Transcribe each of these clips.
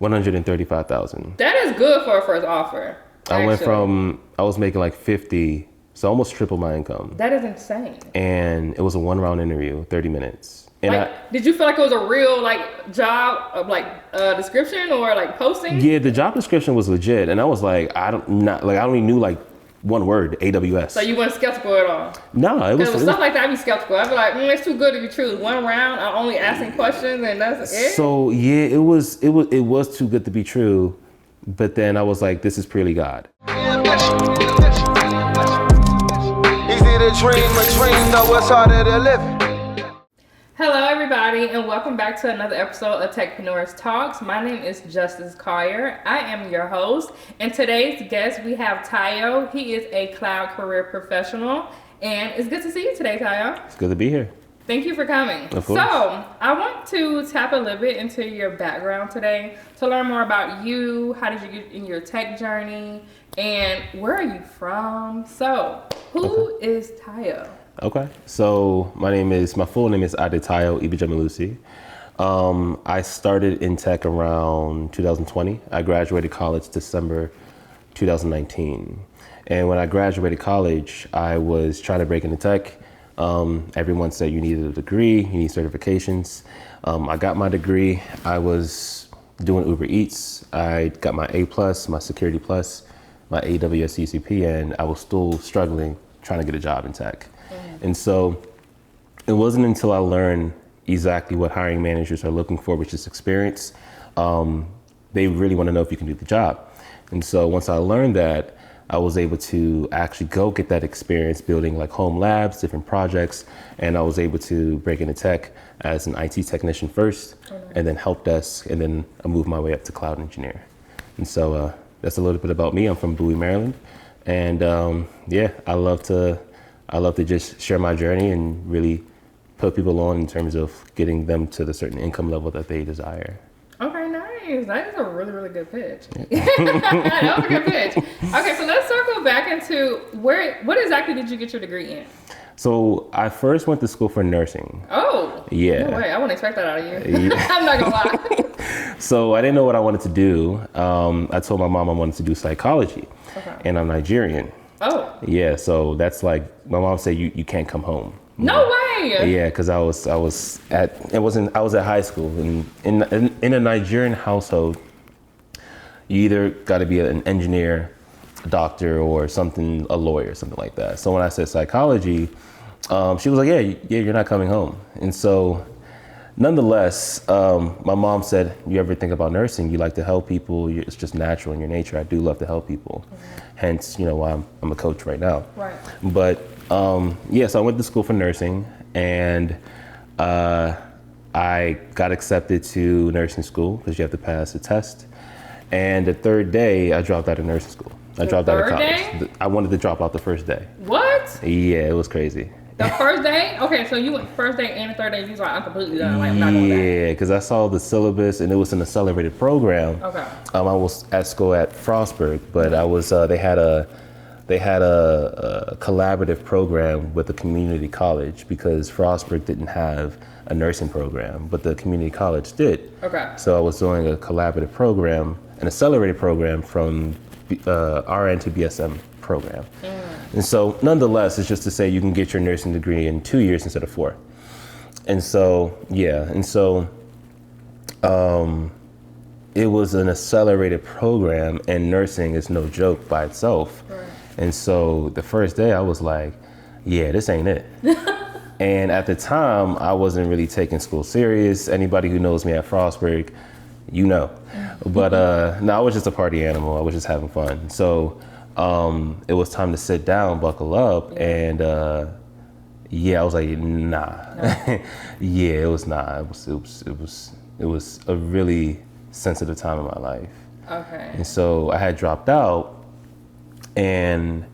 $135,000. That is good for a first offer. I was making like 50, so almost triple my income. That is insane. And it was a 1-round interview, 30 minutes. And did you feel like it was a real job of description or posting? Yeah, the job description was legit, and I was like, I only knew one word, AWS. So you weren't skeptical at all? No, it was stuff like that. I'd be skeptical. I'd be like, it's too good to be true. 1 round, I'm only asking questions, and that's it. So yeah, it was too good to be true, but then I was like, this is purely God. Easy to dream a dream, though it's harder to live. Hello, everybody, and welcome back to another episode of Techpreneur Talks. My name is Justice Collier. I am your host, and today's guest, we have Tayo. He is a cloud career professional, and it's good to see you today, Tayo. It's good to be here. Thank you for coming. Of course. So, I want to tap a little bit into your background today to learn more about you. How did you get in your tech journey, and where are you from? So, who is Tayo? Okay, so my full name is Adetayo, Ibijemilusi. I started in tech around 2020. I graduated college December 2019. And when I graduated college, I was trying to break into tech. Everyone said you needed a degree, you need certifications. I got my degree. I was doing Uber Eats. I got my A+, my Security Plus, my AWS CCP, and I was still struggling trying to get a job in tech. And so it wasn't until I learned exactly what hiring managers are looking for, which is experience. They really want to know if you can do the job. And so once I learned that, I was able to actually go get that experience building home labs, different projects, and I was able to break into tech as an IT technician first, and then help desk, and then I moved my way up to cloud engineer. And so that's a little bit about me. I'm from Bowie, Maryland, and I love to just share my journey and really put people on in terms of getting them to the certain income level that they desire. Okay, nice. That is a really, really good pitch. That was a good pitch. Okay, so let's circle back into what exactly did you get your degree in? So I first went to school for nursing. Oh. Yeah. No way. I wouldn't expect that out of you. Yeah. I'm not gonna lie. So I didn't know what I wanted to do. I told my mom I wanted to do psychology. Okay. And I'm Nigerian. Oh. Yeah, so that's my mom said you can't come home. No way. Yeah, because I was at high school, and in a Nigerian household, you either got to be an engineer, a doctor, or something, a lawyer, something like that. So when I said psychology, she was like, yeah, you're not coming home. And so nonetheless, my mom said, you ever think about nursing? You like to help people. It's just natural in your nature. I do love to help people. Mm-hmm. Hence, why I'm a coach right now. Right. But so I went to school for nursing, and I got accepted to nursing school because you have to pass a test. And the third day, I dropped out of nursing school. I dropped out of college. I wanted to drop out the first day. What? Yeah, it was crazy. The first day? Okay, so you went first day and the third day, you was like, I'm completely done. I'm not going back. Yeah, because I saw the syllabus, and it was an accelerated program. Okay. I was at school at Frostburg, but I was. They had a collaborative program with the community college because Frostburg didn't have a nursing program, but the community college did. Okay. So I was doing a collaborative program, an accelerated program from RN to BSM program. And so nonetheless, it's just to say you can get your nursing degree in 2 years instead of 4. And so, it was an accelerated program, and nursing is no joke by itself. Right. And so the first day I was like, yeah, this ain't it. And at the time, I wasn't really taking school serious. Anybody who knows me at Frostburg, But no, I was just a party animal. I was just having fun. So it was time to sit down, buckle up, and I was like, nah. No. Yeah, it was not. It was a really sensitive time in my life. Okay. And so I had dropped out, and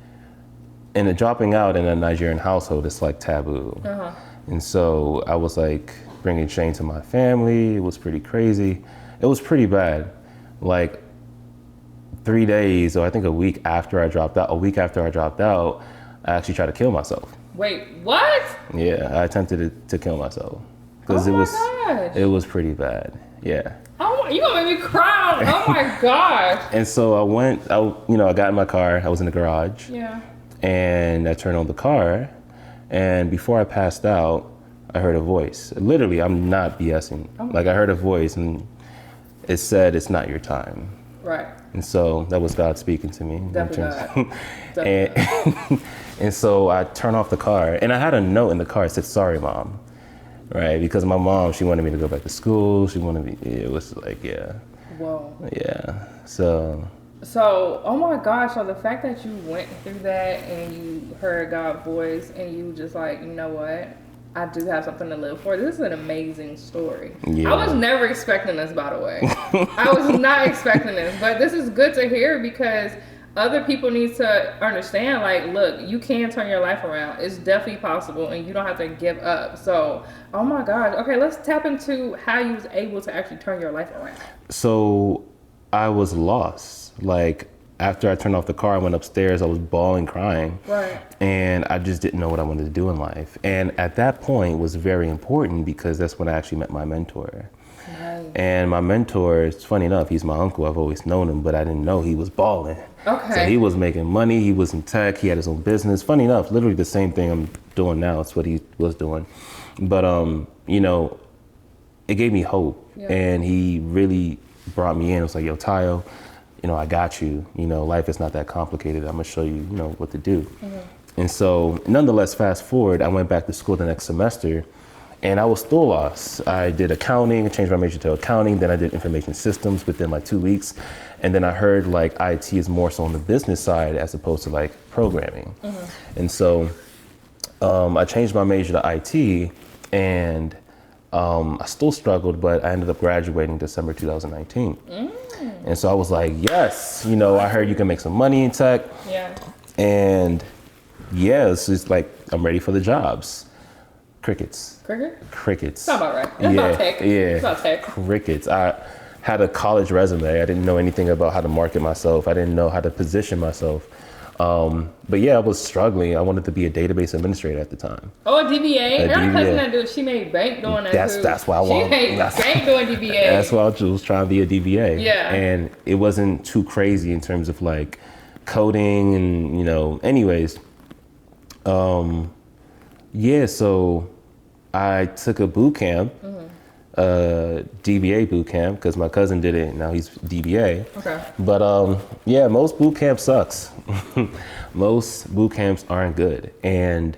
dropping out in a Nigerian household is like taboo. Uh-huh. And so I was like bringing shame to my family. It was pretty crazy. It was pretty bad. 3 days, or I think a week after I dropped out, I actually tried to kill myself. Wait, what? Yeah, I attempted to kill myself. Because it was pretty bad. Yeah. Oh, You gonna make me cry? Oh my gosh. And so I got in my car. I was in the garage. Yeah. And I turned on the car. And before I passed out, I heard a voice. Literally, I'm not BSing. Like, I heard a voice, and it said, "It's not your time." Right. And so that was God speaking to me. Definitely God. And so I turned off the car, and I had a note in the car that said, "Sorry, Mom." Right? Because my mom, she wanted me to go back to school. She wanted me, it was like, yeah. Whoa. Yeah. So, oh my gosh, so the fact that you went through that and you heard God's voice and you just like, you know what? I do have something to live for. This is an amazing story. Yeah. I was never expecting this, by the way. I was not expecting this, but this is good to hear because other people need to understand, like, look, you can turn your life around. It's definitely possible and you don't have to give up. So, oh my God. Okay, let's tap into how you was able to actually turn your life around. So I was lost. Like, after I turned off the car, I went upstairs, I was bawling, crying. Right. And I just didn't know what I wanted to do in life. And at that point was very important because that's when I actually met my mentor. Right. And my mentor, it's funny enough, he's my uncle. I've always known him, but I didn't know he was balling. Okay. So he was making money, he was in tech, he had his own business. Funny enough, literally the same thing I'm doing now, it's what he was doing. But, you know, it gave me hope. Yeah. And he really brought me in. It was like, yo, Tayo, you know, I got you. You know, life is not that complicated. I'm gonna show you, you know, what to do. Mm-hmm. And so, nonetheless, fast forward, I went back to school the next semester, and I was still lost. I did accounting, I changed my major to accounting, then I did information systems within like 2 weeks, and then I heard like IT is more so on the business side as opposed to like programming. Mm-hmm. And so, I changed my major to IT, and I still struggled, but I ended up graduating December 2019. And so I was like, yes, you know, I heard you can make some money in tech. Yeah. And yeah, it's just like, I'm ready for the jobs. Crickets. Crickets. It's not about right. It's not tech. Yeah. It's not tech. Crickets. I had a college resume. I didn't know anything about how to market myself. I didn't know how to position myself. But yeah, I was struggling. I wanted to be a database administrator at the time. Oh, a DBA? A Another person DBA. that she made bank doing that too. That's what I want. She made bank doing DBA. That's why I was trying to be a DBA. Yeah. And it wasn't too crazy in terms of like coding and, you know, anyways. Yeah, so I took a boot camp, DBA boot camp, because my cousin did it. Now he's DBA. Okay. But yeah, most boot camp sucks. Most boot camps aren't good. And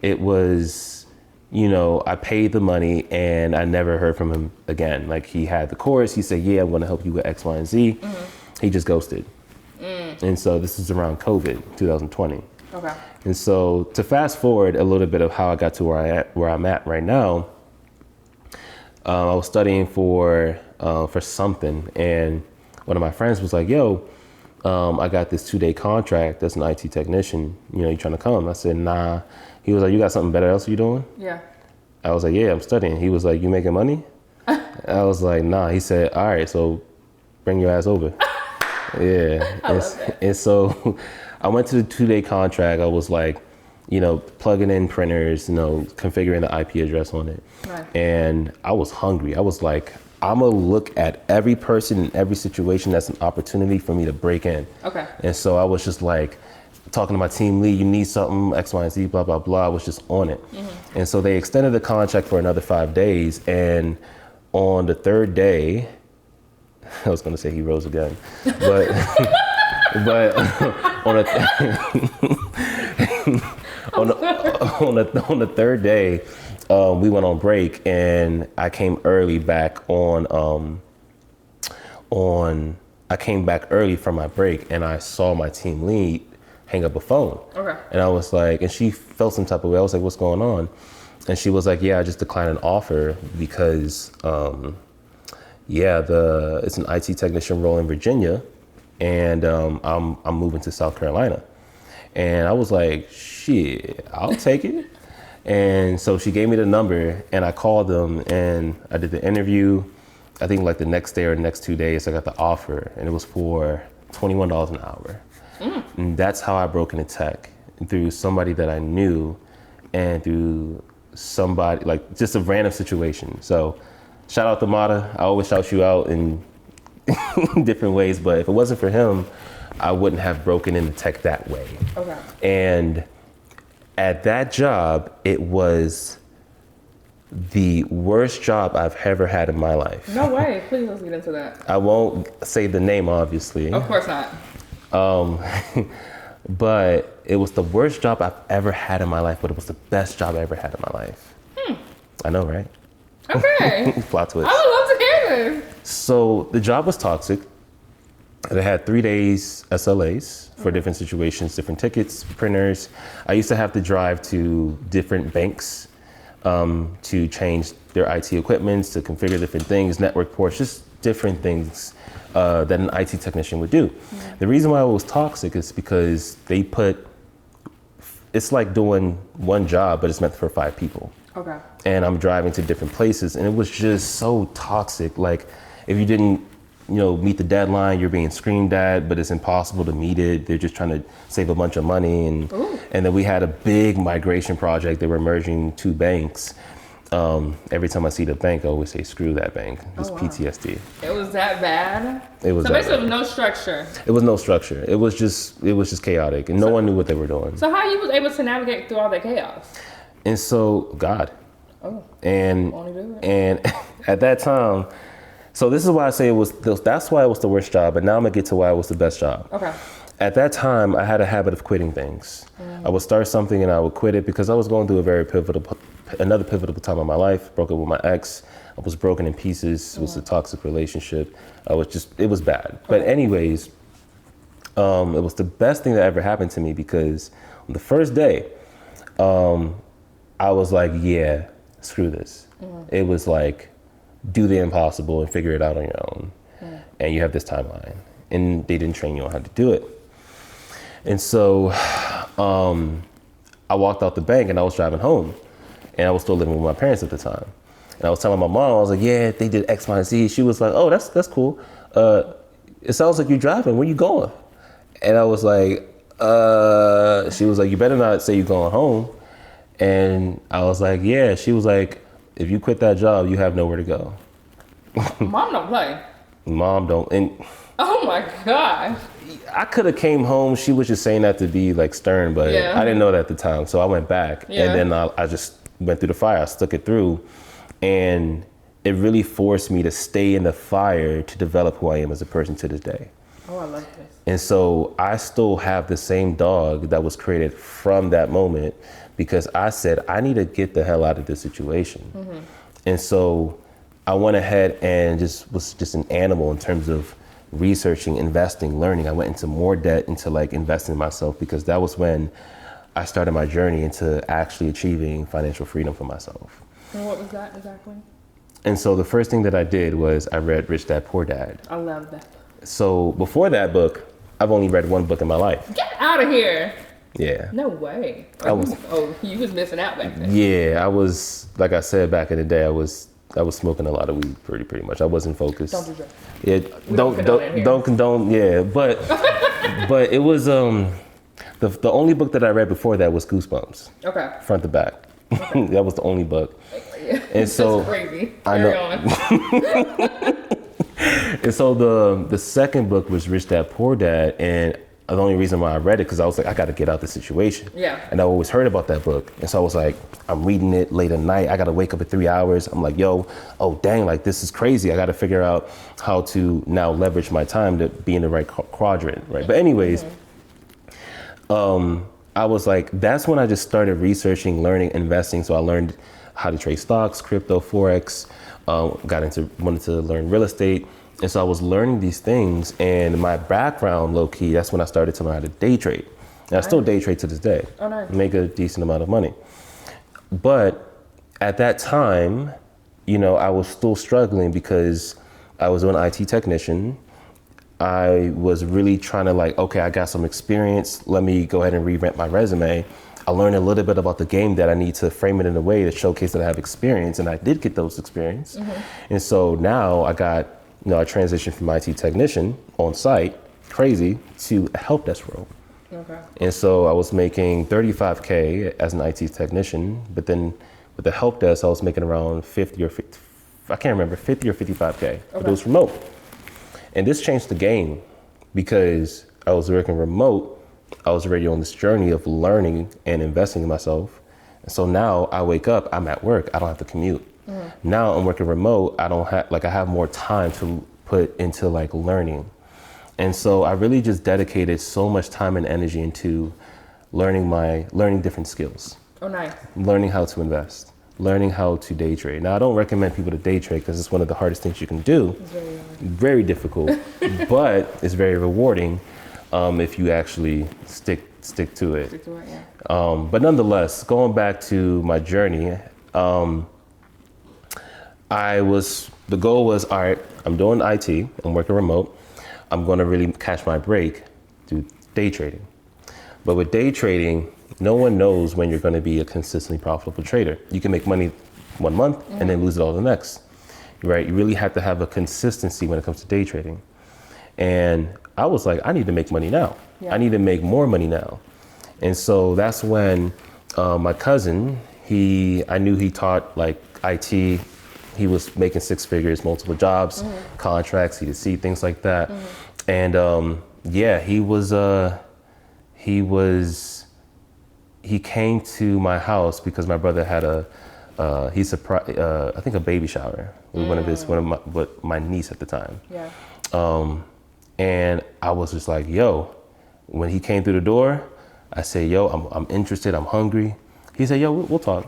it was, you know, I paid the money and I never heard from him again. Like, he had the course. He said, yeah, I'm going to help you with X, Y, and Z. He just ghosted. And so this is around COVID, 2020. Okay. And so to fast forward a little bit of how I got to where I'm at right now, I was studying for something, and one of my friends was like, yo, I got this 2-day contract as an IT technician. You know, you trying to come? I said, nah. He was like, you got something better else you doing? Yeah. I was like, yeah, I'm studying. He was like, you making money? I was like, nah. He said, all right, so bring your ass over. Yeah. I love that. And so I went to the 2-day contract. I was like, you know, plugging in printers, you know, configuring the IP address on it. Right. And I was hungry. I was like, I'm gonna look at every person in every situation that's an opportunity for me to break in. Okay. And so I was just like talking to my team lead, you need something, X, Y, and Z, blah, blah, blah. I was just on it. And so they extended the contract for another 5 days. And on the 3rd day, I was gonna say he rose again, but but on the 3rd day, we went on break, and I came early back I came back early from my break, and I saw my team lead hang up a phone. Okay. And I was like, and she felt some type of way. I was like, what's going on? And she was like, yeah, I just declined an offer because it's an IT technician role in Virginia, and I'm moving to South Carolina. And I was like, shit, I'll take it. And so she gave me the number, and I called them, and I did the interview. I think like the next day or the next 2 days, I got the offer, and it was for $21 an hour. And that's how I broke into tech, through somebody that I knew, and through somebody, like just a random situation. So shout out to Mata. I always shout you out, and different ways, but if it wasn't for him, I wouldn't have broken into tech that way. Okay. And at that job, it was the worst job I've ever had in my life. No way. Please let's get into that. I won't say the name, obviously. Of course not. But it was the worst job I've ever had in my life, but it was the best job I ever had in my life. I know, right? Okay. Plot twist. I would love to hear this. So the job was toxic. And I had 3 days SLAs for different situations, different tickets, printers. I used to have to drive to different banks to change their IT equipment, to configure different things, network ports, just different things that an IT technician would do. The reason why it was toxic is because it's like doing one job, but it's meant for 5 people. Okay. And I'm driving to different places, and it was just so toxic. Like, if you didn't, meet the deadline, you're being screamed at, but it's impossible to meet it. They're just trying to save a bunch of money. And then we had a big migration project. They were merging 2 banks. Every time I see the bank, I always say, screw that bank. It's PTSD. It was that bad? It was so that basically bad. No structure. It was no structure. It was just chaotic, and no one knew what they were doing. So how you was able to navigate through all that chaos? And so, God. Oh. And Only do it. and at that time, so this is why I say that's why it was the worst job, but now I'm gonna get to why it was the best job. Okay. At that time, I had a habit of quitting things. I would start something and I would quit it because I was going through another pivotal time in my life. Broke up with my ex. I was broken in pieces. It was a toxic relationship. It was bad. But anyways, it was the best thing that ever happened to me because on the first day, I was like, yeah, screw this. It was like, do the impossible and figure it out on your own. And you have this timeline. And they didn't train you on how to do it. And so I walked out the bank and I was driving home. And I was still living with my parents at the time. And I was telling my mom, I was like, yeah, they did X, Y, and Z. She was like, oh, that's cool. It sounds like you're driving. Where you going? And I was like, she was like, you better not say you're going home. And I was like, yeah. She was like, if you quit that job, you have nowhere to go. Mom don't play. Mom don't. And Oh my gosh. I could have came home. She was just saying that to be like stern, but I didn't know that at the time. So I went back and then I just went through the fire. I stuck it through, and it really forced me to stay in the fire to develop who I am as a person to this day. Oh, I love this. And so I still have the same dog that was created from that moment because I said, I need to get the hell out of this situation. And so I went ahead and was just an animal in terms of researching, investing, learning. I went into more debt into like investing in myself because that was when I started my journey into actually achieving financial freedom for myself. And what was that exactly? And so the first thing that I did was I read Rich Dad Poor Dad. I love that. So before that book, I've only read one book in my life. Get out of here. Yeah. No way. You was missing out back then. Yeah, I was, like I said back in the day, I was smoking a lot of weed pretty much. I wasn't focused. Don't do drugs. Yeah, don't condone. Yeah, but it was the only book that I read before that was Goosebumps. Okay. Front to back. Okay. That was the only book. And so that's crazy. I know. And so the second book was Rich Dad Poor Dad, and the only reason why I read it because I was like, I got to get out the situation. Yeah. And I always heard about that book, and so I was like, I'm reading it late at night. I got to wake up at 3 hours. I'm like, oh dang, like this is crazy. I got to figure out how to now leverage my time to be in the right quadrant, right? But anyways, I was like, that's when I just started researching, learning, investing. So I learned how to trade stocks, crypto, forex. Wanted to learn real estate. And so I was learning these things, and my background, low key, that's when I started to learn how to day trade. And I still day trade to this day. Oh, nice. Make a decent amount of money. But at that time, I was still struggling because I was an IT technician. I was really trying to okay, I got some experience. Let me go ahead and revamp my resume. I learned a little bit about the game that I need to frame it in a way to showcase that I have experience, and I did get those experience. And so now I got, I transitioned from IT technician on site, crazy, to a help desk role. Okay. And so I was making $35K as an IT technician, but then with the help desk, I was making around 50 or 55K, but it was remote. And this changed the game because I was working remote. I was already on this journey of learning and investing in myself. And so now I wake up, I'm at work, I don't have to commute. Now I'm working remote, I have more time to put into like learning. And so I really just dedicated so much time and energy into learning different skills. Oh, nice. Learning how to invest, learning how to day trade. Now I don't recommend people to day trade because it's one of the hardest things you can do. It's very hard. Very difficult, but it's very rewarding if you actually stick to it. Stick to it, yeah. But nonetheless, going back to my journey, the goal was, all right, I'm doing IT, I'm working remote. I'm going to really catch my break through day trading. But with day trading, no one knows when you're going to be a consistently profitable trader. You can make money 1 month and then lose it all the next, right? You really have to have a consistency when it comes to day trading. And I was like, I need to make money now. Yeah. I need to make more money now. And so that's when my cousin, I knew he taught like IT. He was making 6 figures, multiple jobs, contracts, C2C, things like that. And he came to my house because my brother had I think a baby shower with my niece at the time. Yeah. And I was just like, yo, when he came through the door, I said, yo, I'm interested, I'm hungry. He said, yo, we'll talk.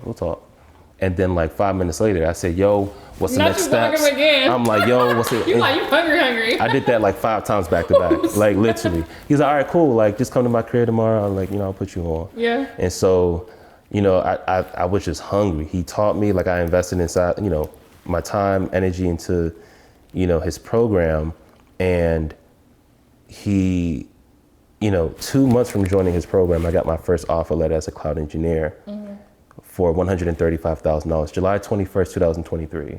And then like 5 minutes later, I said, yo, what's the next steps? I'm like, yo, what's it? You hungry. I did that like 5 times back to back, like literally. He's like, all right, cool. Like, just come to my crib tomorrow. I'm like, I'll put you on. Yeah. And so, I was just hungry. He taught me, like I invested inside, my time, energy into, his program. And he, 2 months from joining his program, I got my first offer letter as a cloud engineer. For $135,000. July 21st, 2023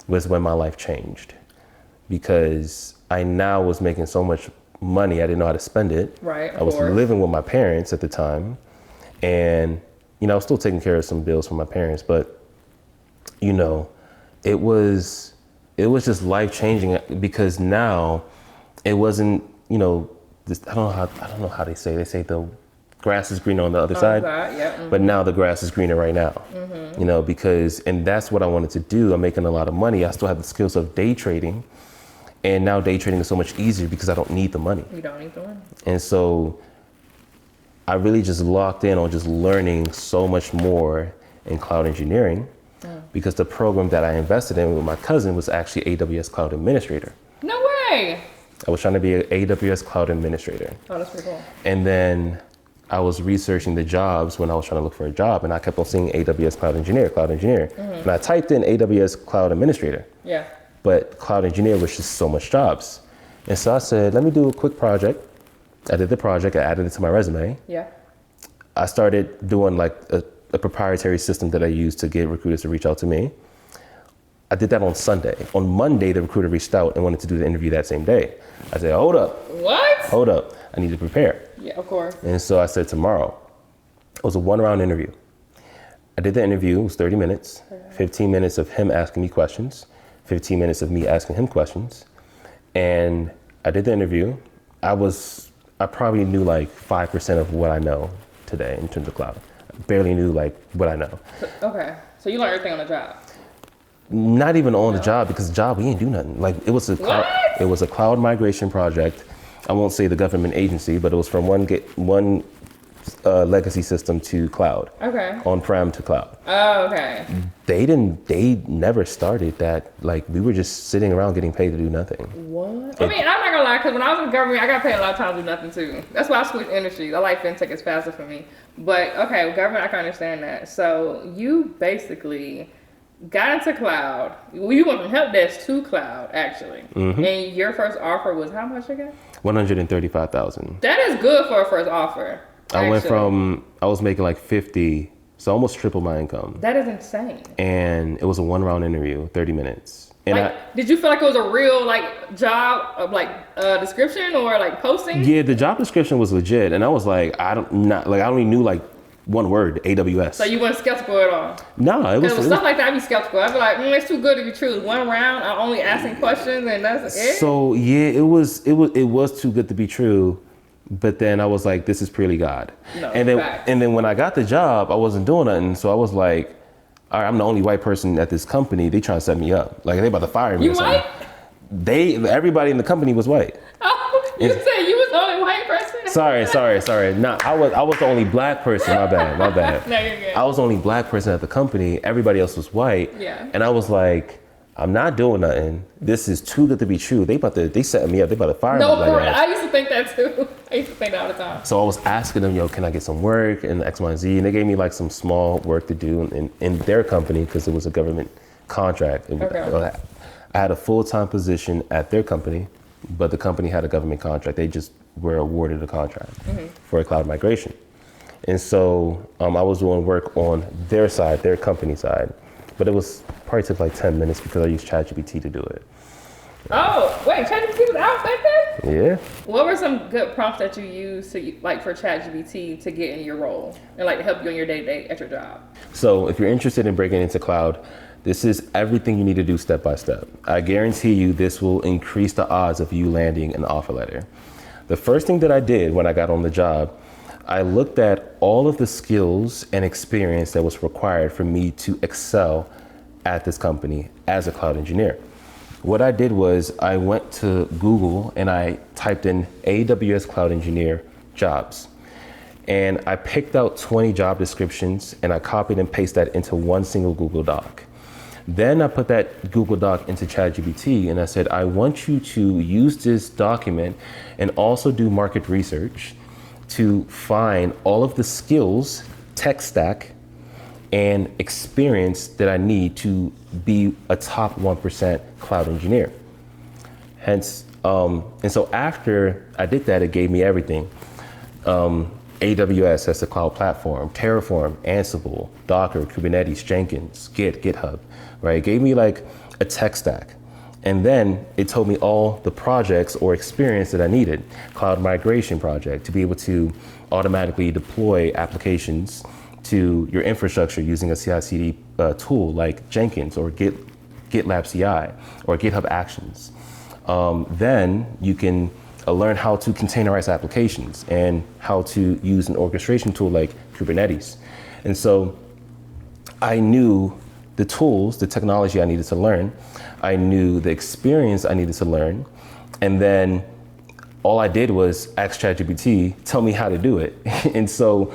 was when my life changed because I now was making so much money. I didn't know how to spend it. Right. I was living with my parents at the time. And, I was still taking care of some bills from my parents, but, it was just life changing because now it wasn't, I don't know how they say the grass is greener on the other side, yeah. But now the grass is greener right now, and that's what I wanted to do. I'm making a lot of money. I still have the skills of day trading, and now day trading is so much easier because I don't need the money. You don't need the money. And so I really just locked in on just learning so much more in cloud engineering because the program that I invested in with my cousin was actually AWS Cloud Administrator. No way. I was trying to be an AWS Cloud Administrator. Oh, that's pretty cool. And then I was researching the jobs when I was trying to look for a job, and I kept on seeing AWS Cloud Engineer. And I typed in AWS Cloud Administrator. Yeah. But Cloud Engineer was just so much jobs. And so I said, let me do a quick project. I did the project, I added it to my resume. Yeah. I started doing like a proprietary system that I use to get recruiters to reach out to me. I did that on Sunday. On Monday, the recruiter reached out and wanted to do the interview that same day. I said, hold up. What? Hold up. I need to prepare. Yeah, of course. And so I said tomorrow. It was a 1-round interview. I did the interview, it was 30 minutes, 15 minutes of him asking me questions, 15 minutes of me asking him questions. And I did the interview. I probably knew like 5% of what I know today in terms of cloud. I barely knew like what I know. Okay, so you learned everything on the job. Not even on the job, because the job, we didn't do nothing. Like it was a cloud migration project. I won't say the government agency, but it was from one legacy system to cloud. Okay. On-prem to cloud. Oh, okay. They never started that. Like we were just sitting around getting paid to do nothing. What? I mean, I'm not gonna lie, because when I was in the government, I got paid a lot of times to do nothing too. That's why I switched industries. I like fintech, it's faster for me. But okay, government, I can understand that. So you basically got into cloud. Well, you went from help desk to cloud, actually. Mm-hmm. And your first offer was how much again? $135,000. That is good for a first offer. I was making like 50, so almost triple my income. That is insane. And it was a 1-round interview, 30 minutes. And did you feel like it was a real job of description or posting? Yeah, the job description was legit, and I was like, I don't even knew One word, AWS. So you weren't skeptical at all? No, it was stuff like that. I'd be skeptical. I'd be like, it's too good to be true. One round, I'm only asking questions, and that's it. So yeah, it was too good to be true. But then I was like, this is purely God. No, and then when I got the job, I wasn't doing nothing. So I was like, all right, I'm the only white person at this company. They trying to set me up. Like they about to fire me. You or something. white? Everybody in the company was white. Oh, you said you was the only white person? Sorry. No, I was the only black person. My bad. No, you're good. I was the only black person at the company. Everybody else was white. Yeah. And I was like, I'm not doing nothing. This is too good to be true. They setting me up. They about to fire me. No, for real. I used to think that too. I used to think that all the time. So I was asking them, can I get some work and X, Y, and Z? And they gave me like some small work to do in their company because it was a government contract. Okay. I had a full-time position at their company, but the company had a government contract. They just were awarded a contract for a cloud migration. And so I was doing work on their side, their company side. But it probably took like 10 minutes because I used ChatGPT to do it. Oh, wait, ChatGPT was out back then? Yeah. What were some good prompts that you used to, like, for ChatGPT to get in your role and like to help you in your day-to-day at your job? So if you're interested in breaking into cloud, this is everything you need to do step by step. I guarantee you this will increase the odds of you landing an offer letter. The first thing that I did when I got on the job, I looked at all of the skills and experience that was required for me to excel at this company as a cloud engineer. What I did was I went to Google and I typed in AWS cloud engineer jobs. And I picked out 20 job descriptions and I copied and pasted that into one single Google Doc. Then I put that Google Doc into ChatGPT and I said, I want you to use this document and also do market research to find all of the skills, tech stack, and experience that I need to be a top 1% cloud engineer. Hence, and so after I did that, it gave me everything. AWS as the cloud platform, Terraform, Ansible, Docker, Kubernetes, Jenkins, GitHub, right? It gave me like a tech stack. And then it told me all the projects or experience that I needed. Cloud migration project to be able to automatically deploy applications to your infrastructure using a CI/CD tool like Jenkins or GitLab CI or GitHub Actions. Then you can learn how to containerize applications and how to use an orchestration tool like Kubernetes. And so I knew the tools, the technology I needed to learn. I knew the experience I needed to learn. And then all I did was ask ChatGPT, tell me how to do it. And so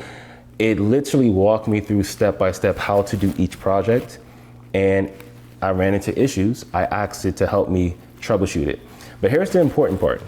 it literally walked me through step by step how to do each project. And I ran into issues. I asked it to help me troubleshoot it. But here's the important part.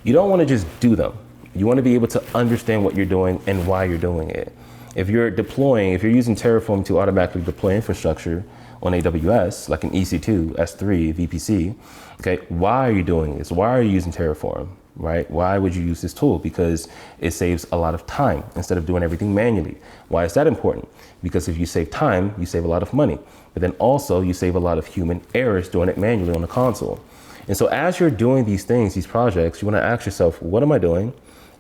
You don't want to just do them. You want to be able to understand what you're doing and why you're doing it. If you're using Terraform to automatically deploy infrastructure on AWS, like an EC2, S3, VPC, okay, why are you doing this? Why are you using Terraform, right? Why would you use this tool? Because it saves a lot of time instead of doing everything manually. Why is that important? Because if you save time, you save a lot of money, but then also you save a lot of human errors doing it manually on the console. And so as you're doing these things, these projects, you want to ask yourself, what am I doing?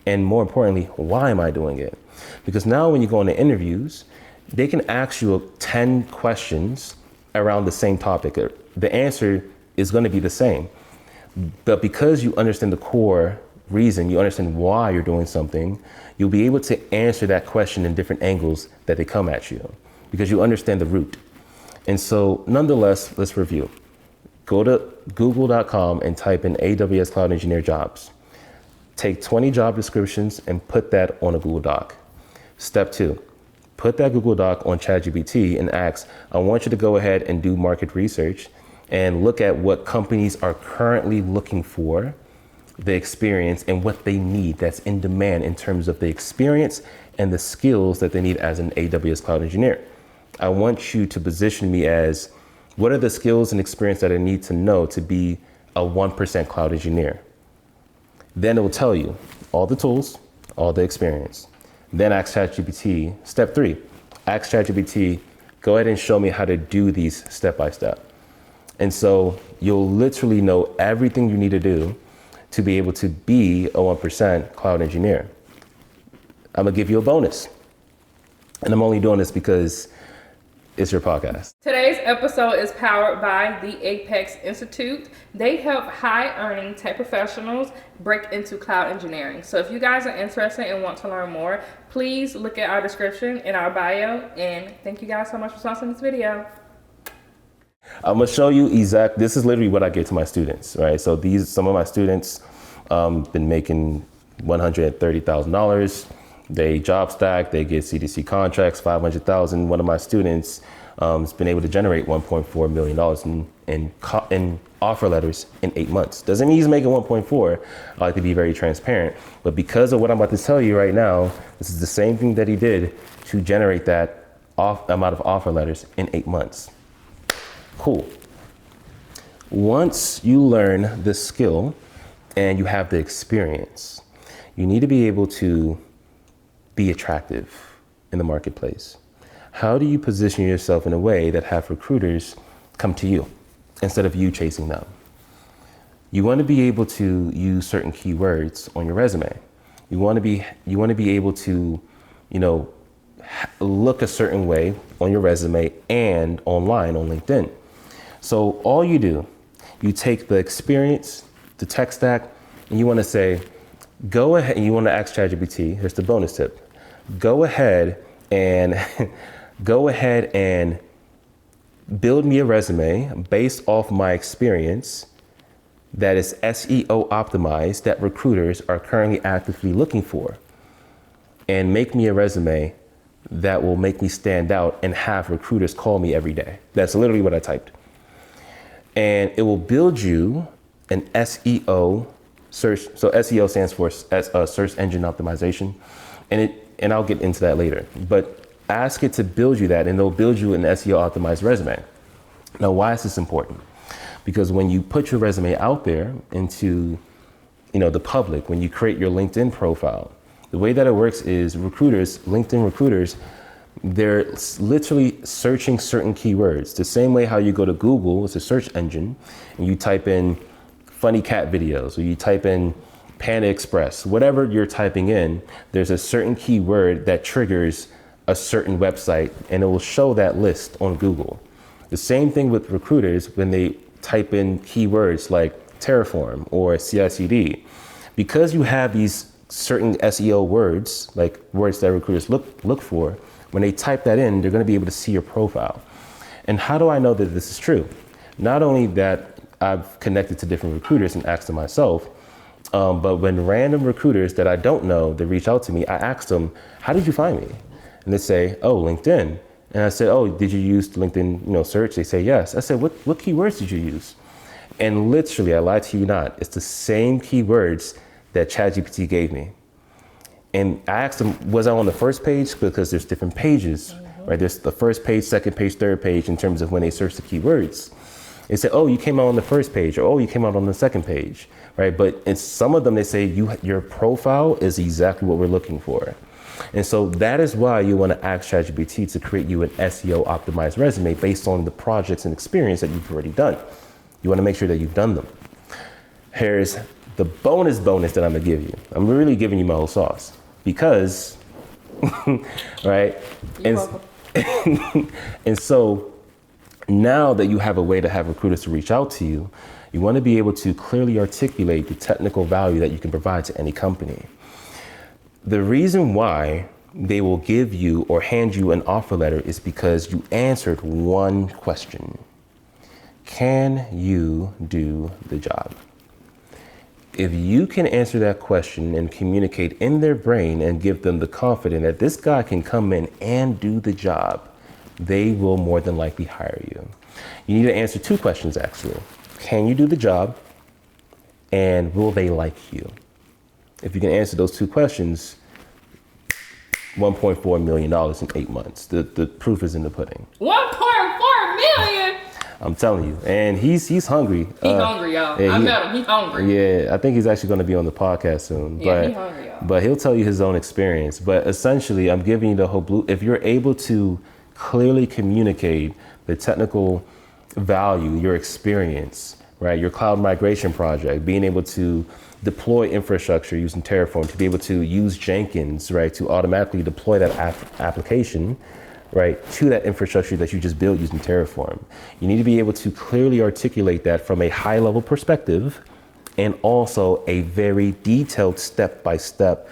And more importantly, why am I doing it? Because now when you go into interviews, they can ask you 10 questions around the same topic. The answer is going to be the same. But because you understand the core reason, you understand why you're doing something, you'll be able to answer that question in different angles that they come at you because you understand the root. And so nonetheless, let's review. Go to google.com and type in AWS Cloud Engineer jobs. Take 20 job descriptions and put that on a Google Doc. Step 2, put that Google Doc on ChatGPT and ask, I want you to go ahead and do market research and look at what companies are currently looking for, the experience, and what they need that's in demand in terms of the experience and the skills that they need as an AWS Cloud Engineer. I want you to position me as, what are the skills and experience that I need to know to be a 1% cloud engineer? Then it will tell you all the tools, all the experience. Then ask ChatGPT, step 3, ask ChatGPT, go ahead and show me how to do these step by step. And so you'll literally know everything you need to do to be able to be a 1% cloud engineer. I'm gonna give you a bonus. And I'm only doing this because it's your podcast. Today's episode is powered by the Apex Institute. They help high-earning tech professionals break into cloud engineering. So if you guys are interested and want to learn more, please look at our description in our bio. And thank you guys so much for watching this video. I'm gonna show you this is literally what I give to my students, right? So some of my students been making $130,000. They job stack, they get CDC contracts, $500,000. One of my students has been able to generate $1.4 million in offer letters in 8 months. Doesn't mean he's making 1.4. I like to be very transparent, but because of what I'm about to tell you right now, this is the same thing that he did to generate that amount of offer letters in 8 months. Cool. Once you learn the skill and you have the experience, you need to be able to be attractive in the marketplace. How do you position yourself in a way that have recruiters come to you instead of you chasing them? You want to be able to use certain keywords on your resume. You want to be able to, look a certain way on your resume and online on LinkedIn. So all you do, you take the experience, the tech stack, and you want to say, go ahead, and you want to ask ChatGPT, here's the bonus tip. Go ahead and build me a resume based off my experience that is SEO optimized, that recruiters are currently actively looking for, and make me a resume that will make me stand out and have recruiters call me every day. That's literally what I typed. And it will build you an SEO search. So SEO stands for search engine optimization. And I'll get into that later. But ask it to build you that, and it'll build you an SEO optimized resume. Now, why is this important? Because when you put your resume out there into the public, when you create your LinkedIn profile, the way that it works is LinkedIn recruiters, they're literally searching certain keywords. The same way how you go to Google, it's a search engine, and you type in funny cat videos, or you type in Panda Express, whatever you're typing in, there's a certain keyword that triggers a certain website, and it will show that list on Google. The same thing with recruiters when they type in keywords like Terraform or CI/CD. Because you have these certain SEO words, like words that recruiters look for, when they type that in, they're going to be able to see your profile. And how do I know that this is true? Not only that I've connected to different recruiters and asked them myself, but when random recruiters that I don't know, they reach out to me, I ask them, how did you find me? And they say, oh, LinkedIn. And I said, oh, did you use LinkedIn search? They say, yes. I said, what keywords did you use? And literally, I lie to you not, it's the same keywords that ChatGPT gave me. And I asked them, was I on the first page? Because there's different pages, right? There's the first page, second page, third page in terms of when they search the keywords. They say, oh, you came out on the first page, or oh, you came out on the second page, right? But in some of them, they say your profile is exactly what we're looking for. And so that is why you want to ask ChatGPT to create you an SEO optimized resume based on the projects and experience that you've already done. You want to make sure that you've done them. Here's the bonus that I'm going to give you. I'm really giving you my whole sauce because, right? And so now that you have a way to have recruiters to reach out to you, you want to be able to clearly articulate the technical value that you can provide to any company. The reason why they will give you or hand you an offer letter is because you answered one question. Can you do the job? If you can answer that question and communicate in their brain and give them the confidence that this guy can come in and do the job, they will more than likely hire you. You need to answer two questions, actually. Can you do the job? And will they like you? If you can answer those two questions, $1.4 million in 8 months. The proof is in the pudding. 1.4 million? I'm telling you. And he's hungry. He's hungry, y'all. I met him. He's hungry. Yeah, I think he's actually going to be on the podcast soon. Yeah, he's hungry, y'all. But he'll tell you his own experience. But essentially, I'm giving you the whole blue. If you're able to clearly communicate the technical value, your experience, right? Your cloud migration project, being able to, deploy infrastructure using Terraform, to be able to use Jenkins, right, to automatically deploy that application, right, to that infrastructure that you just built using Terraform. You need to be able to clearly articulate that from a high level perspective, and also a very detailed step-by-step,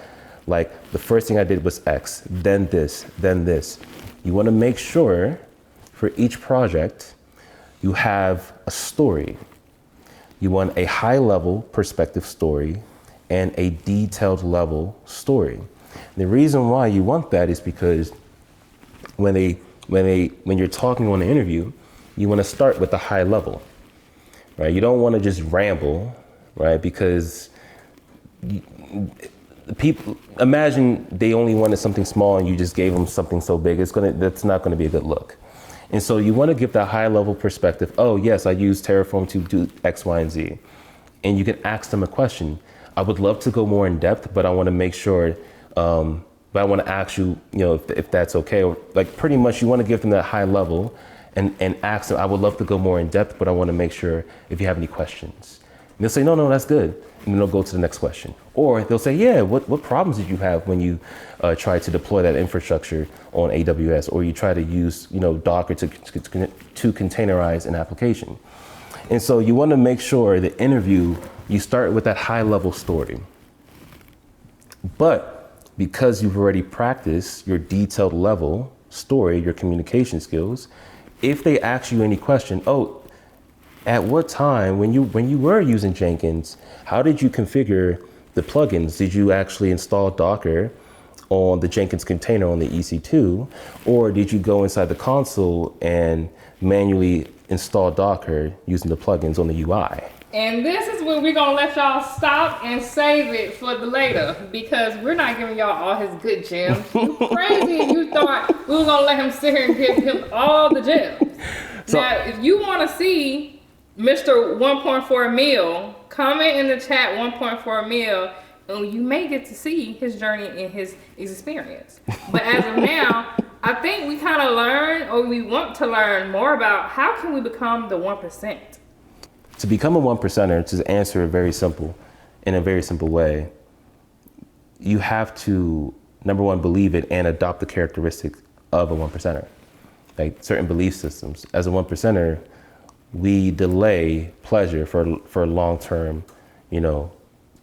like the first thing I did was X, then this, then this. You want to make sure for each project, you have a story. You want a high level perspective story and a detailed level story. And the reason why you want that is because when you're talking on the interview, you want to start with the high level, right? You don't want to just ramble, right? Because people, imagine they only wanted something small and you just gave them something so big. That's not going to be a good look. And so you want to give that high level perspective. Oh yes, I use Terraform to do X, Y, and Z. And you can ask them a question. I would love to go more in depth, but I want to make sure, but I want to ask you, if that's okay. Or like pretty much you want to give them that high level and ask them, I would love to go more in depth, but I want to make sure if you have any questions. And they'll say, no, that's good. And then they'll go to the next question. Or they'll say, yeah, what problems did you have when you try to deploy that infrastructure on AWS, or you try to use Docker to containerize an application? And so you want to make sure the interview, you start with that high level story. But because you've already practiced your detailed level story, your communication skills, if they ask you any question, at what time, when you were using Jenkins, how did you configure the plugins? Did you actually install Docker on the Jenkins container on the EC2? Or did you go inside the console and manually install Docker using the plugins on the UI? And this is where we're going to let y'all stop and save it for the later, because we're not giving y'all all his good gems. You crazy if you thought we were going to let him sit here and give him all the gems. So, now, if you want to see Mr. 1.4 mil, comment in the chat 1.4 mil, and you may get to see his journey and his experience. But as of now, I think we kind of learn, or we want to learn more about how can we become the 1%. To become a 1%er, to answer in a very simple way, you have to, number one, believe it and adopt the characteristic of a 1%er. Like certain belief systems. As a 1%er, we delay pleasure for long-term,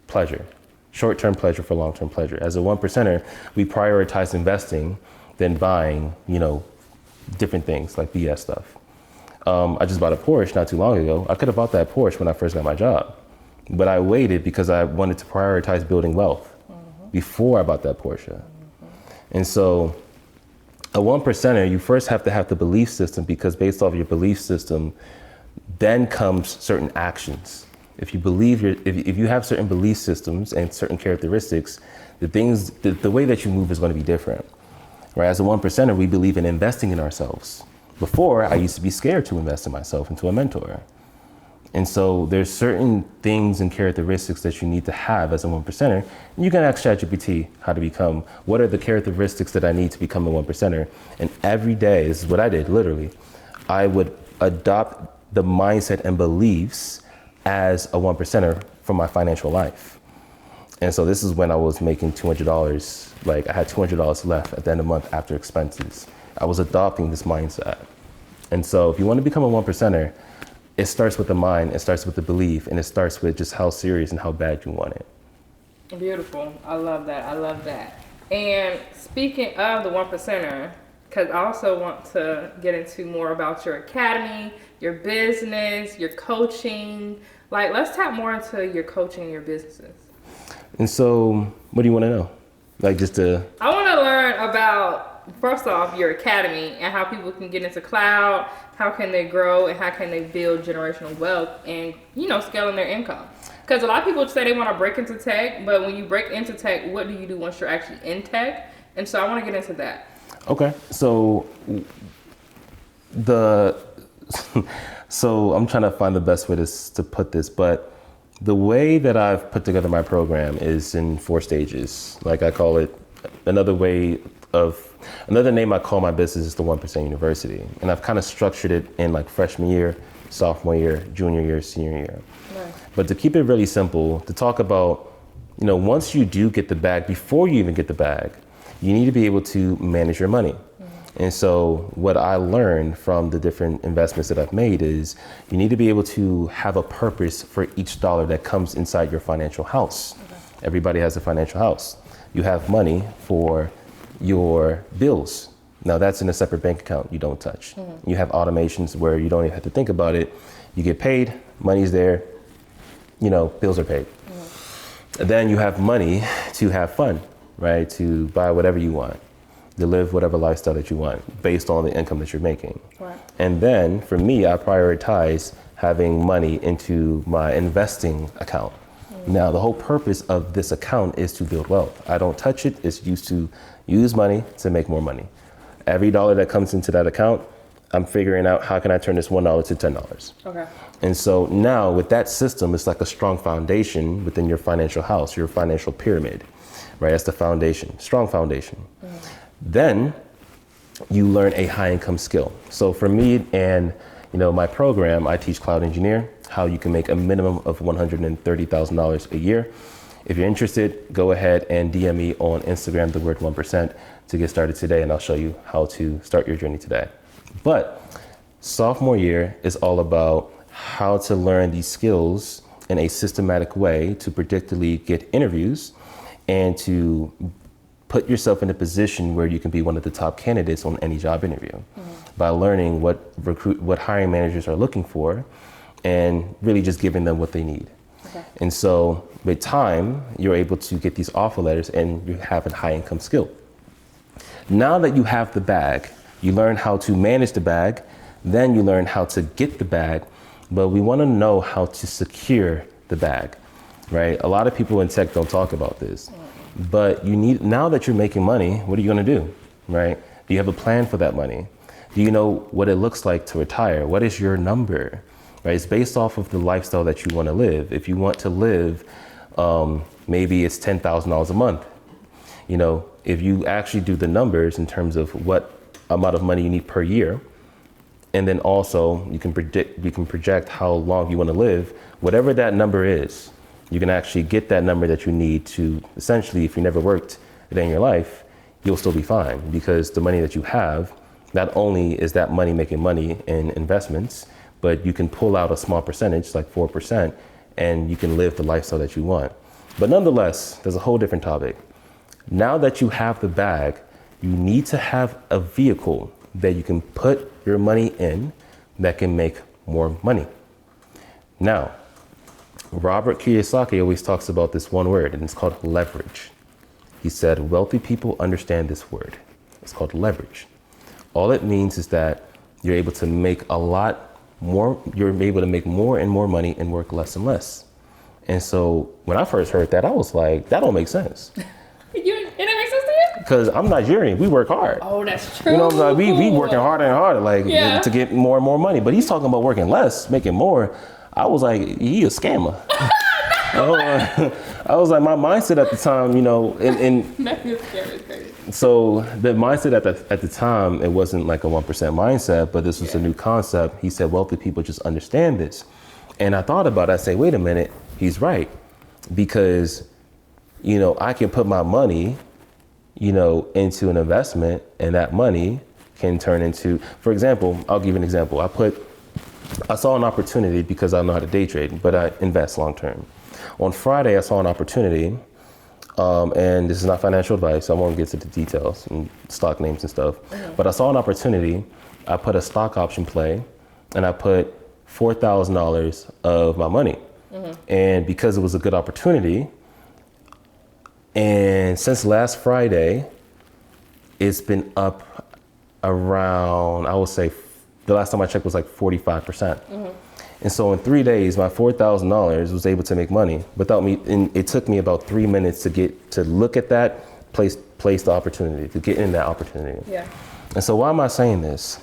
pleasure. Short-term pleasure for long-term pleasure. As a 1%er, we prioritize investing than buying, different things like BS stuff. I just bought a Porsche not too long ago. I could have bought that Porsche when I first got my job, but I waited because I wanted to prioritize building wealth before I bought that Porsche. And so a 1%er, you first have to have the belief system, because based off your belief system, then comes certain actions. If you have certain belief systems and certain characteristics, the way that you move is going to be different. Right? As a 1%er, we believe in investing in ourselves. Before, I used to be scared to invest in myself and to a mentor. And so there's certain things and characteristics that you need to have as a 1%er. And you can ask ChatGPT what are the characteristics that I need to become a 1%er? And every day, this is what I did, literally, I would adopt the mindset and beliefs as a 1%er for my financial life. And so this is when I was making $200, like I had $200 left at the end of the month after expenses. I was adopting this mindset. And so if you want to become a 1%er, it starts with the mind, it starts with the belief, and it starts with just how serious and how bad you want it. Beautiful. I love that. And speaking of the 1%er, because I also want to get into more about your academy, your business, your coaching. Like, let's tap more into your coaching and your businesses. And so, what do you want to know? I want to learn about, first off, your academy and how people can get into cloud, how can they grow, and how can they build generational wealth and, scaling their income. Because a lot of people say they want to break into tech, but when you break into tech, what do you do once you're actually in tech? And so I want to get into that. Okay. So I'm trying to find the best way to put this, but the way that I've put together my program is in 4 stages. Like I call it, another name I call my business is the 1% University. And I've kind of structured it in like freshman year, sophomore year, junior year, senior year. Right. But to keep it really simple, to talk about, once you do get the bag, before you even get the bag, you need to be able to manage your money. And so what I learned from the different investments that I've made is you need to be able to have a purpose for each dollar that comes inside your financial house. Okay. Everybody has a financial house. You have money for your bills. Now that's in a separate bank account you don't touch. You have automations where you don't even have to think about it. You get paid, money's there, bills are paid. And then you have money to have fun, right? To buy whatever you want, to live whatever lifestyle that you want based on the income that you're making. Right. And then for me, I prioritize having money into my investing account. Now, the whole purpose of this account is to build wealth. I don't touch it. It's used to use money to make more money. Every dollar that comes into that account, I'm figuring out how can I turn this $1 to $10. Okay. And so now with that system, it's like a strong foundation within your financial house, your financial pyramid, right? That's the foundation, strong foundation. Then you learn a high income skill. So for me and my program, I teach cloud engineer, how you can make a minimum of $130,000 a year. If you're interested, go ahead and DM me on Instagram, the word 1%, to get started today, and I'll show you how to start your journey today. But sophomore year is all about how to learn these skills in a systematic way to predictably get interviews and to put yourself in a position where you can be one of the top candidates on any job interview by learning what hiring managers are looking for and really just giving them what they need. Okay. And so with time, you're able to get these offer letters and you have a high income skill. Now that you have the bag, you learn how to manage the bag, then you learn how to get the bag, but we want to know how to secure the bag, right? A lot of people in tech don't talk about this, but now that you're making money, what are you going to do, right? Do you have a plan for that money? Do you know what it looks like to retire? What is your number, right? It's based off of the lifestyle that you want to live. If you want to live, maybe it's $10,000 a month. If you actually do the numbers in terms of what amount of money you need per year, and then also you can project how long you want to live, whatever that number is, you can actually get that number that you need to essentially, if you never worked a day in your life, you'll still be fine because the money that you have, not only is that money making money in investments, but you can pull out a small percentage, like 4%, and you can live the lifestyle that you want. But nonetheless, there's a whole different topic. Now that you have the bag, you need to have a vehicle that you can put your money in that can make more money. Now, Robert Kiyosaki always talks about this one word, and it's called leverage. He said, wealthy people understand this word. It's called leverage. All it means is that you're able to make a lot more, you're able to make more and more money and work less and less. And so when I first heard that, I was like, that don't make sense. It didn't make sense to you? Because I'm Nigerian, we work hard. Oh, that's true. We working harder and harder, to get more and more money. But he's talking about working less, making more. I was like, he a scammer. I was like, my mindset at the time, so the mindset at the time, it wasn't like a 1% mindset, but this was a new concept. He said, wealthy people just understand this. And I thought about it, I say, wait a minute, he's right. Because, I can put my money, into an investment, and that money can turn into, for example, I'll give you an example. I saw an opportunity because I know how to day trade, but I invest long term. On Friday, I saw an opportunity, and this is not financial advice, so I won't get to the details and stock names and stuff, but I saw an opportunity. I put a stock option play, and I put $4,000 of my money. And because it was a good opportunity, and since last Friday, it's been up around, I would say, the last time I checked was like 45%. And so in 3 days, my $4,000 was able to make money without me. And it took me about 3 minutes to look at that, place the opportunity, to get in that opportunity. Yeah. And so why am I saying this?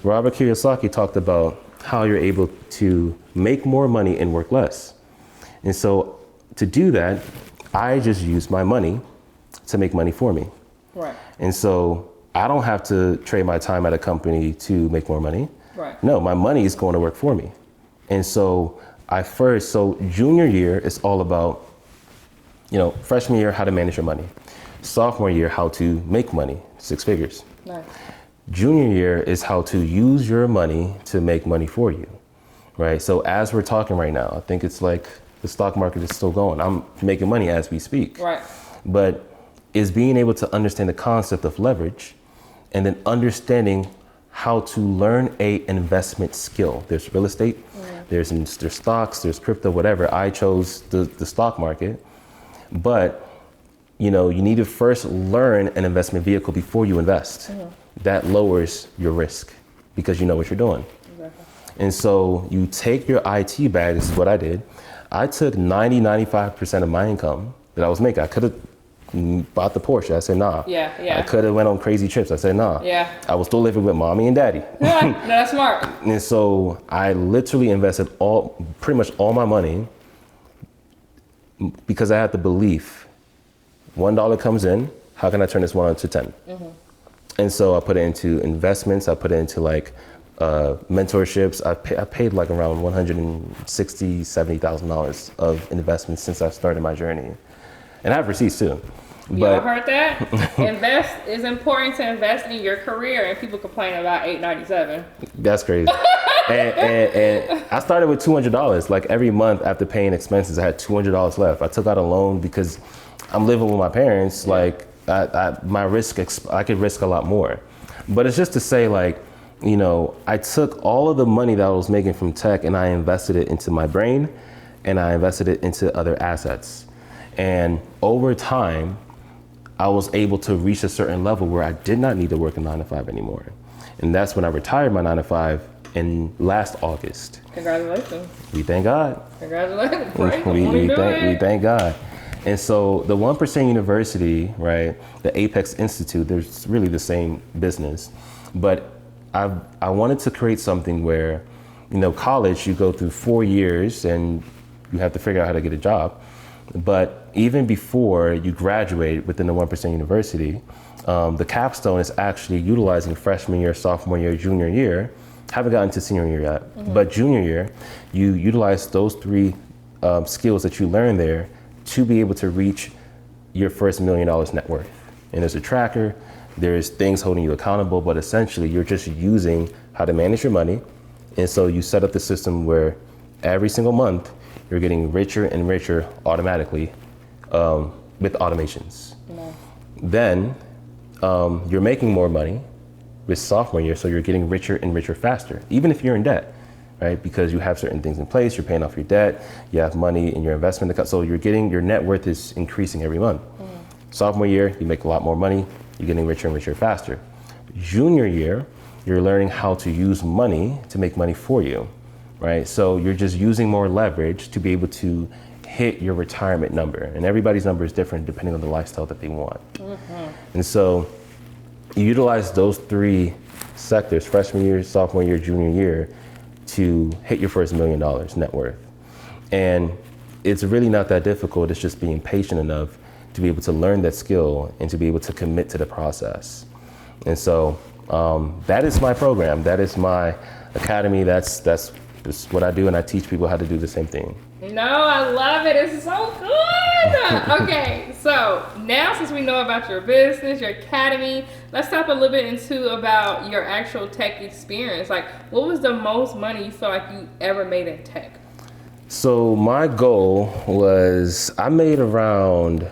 Robert Kiyosaki talked about how you're able to make more money and work less. And so to do that, I just use my money to make money for me. Right. And so I don't have to trade my time at a company to make more money. Right. No, my money is going to work for me. And so junior year is all about, freshman year, how to manage your money. Sophomore year, how to make money, 6 figures. Nice. Junior year is how to use your money to make money for you, right? So as we're talking right now, I think it's like the stock market is still going. I'm making money as we speak. Right. But is being able to understand the concept of leverage and then understanding how to learn a investment skill. There's real estate, there's stocks, there's crypto, whatever. I chose the stock market, but you need to first learn an investment vehicle before you invest. That lowers your risk because you know what you're doing. Exactly. And so you take your IT bag, this is what I did. I took 95% of my income that I was making. I could have bought the Porsche. I said, nah. Yeah. I could have went on crazy trips. I said, nah. Yeah. I was still living with mommy and daddy. Yeah, no, that's smart. And so I literally invested pretty much all my money because I had the belief, $1 comes in, how can I turn this one into 10? And so I put it into investments. I put it into mentorships. I paid like around $160,000, $70,000 of investments since I started my journey. And I have receipts too. Y'all heard that? It's important to invest in your career, and people complain about $897. That's crazy. and I started with $200. Like every month after paying expenses, I had $200 left. I took out a loan because I'm living with my parents. Like I could risk a lot more. But it's just to say I took all of the money that I was making from tech and I invested it into my brain and I invested it into other assets. And over time, I was able to reach a certain level where I did not need to work a 9-to-5 anymore. And that's when I retired my 9-to-5 in last August. Congratulations. We thank God. Congratulations. We thank God. And so the 1% University, right, the Apex Institute, there's really the same business. But I wanted to create something where, college, you go through 4 years and you have to figure out how to get a job. But even before you graduate within the 1% University, the capstone is actually utilizing freshman year, sophomore year, junior year. Haven't gotten to senior year yet, but junior year, you utilize those 3 skills that you learn there to be able to reach your first $1 million net worth. And there's a tracker, there's things holding you accountable, but essentially you're just using how to manage your money. And so you set up the system where every single month you're getting richer and richer automatically with automations. No. Then you're making more money with sophomore year, so you're getting richer and richer faster, even if you're in debt. Right? Because you have certain things in place, you're paying off your debt, you have money in your investment account, so you're getting, your net worth is increasing every month. Sophomore year, you make a lot more money, you're getting richer and richer faster. Junior year, you're learning how to use money to make money for you, right? So you're just using more leverage to be able to hit your retirement number. And everybody's number is different depending on the lifestyle that they want. And so you utilize those 3 sectors, freshman year, sophomore year, junior year, to hit your first $1 million net worth. And it's really not that difficult. It's just being patient enough to be able to learn that skill and to be able to commit to the process. And so that is my program. That is my academy. That's what I do. And I teach people how to do the same thing. No, I love it. It's so good. Okay, so now since we know about your business, your academy, let's talk a little bit about your actual tech experience. Like, what was the most money you feel like you ever made in tech? So my goal was, I made around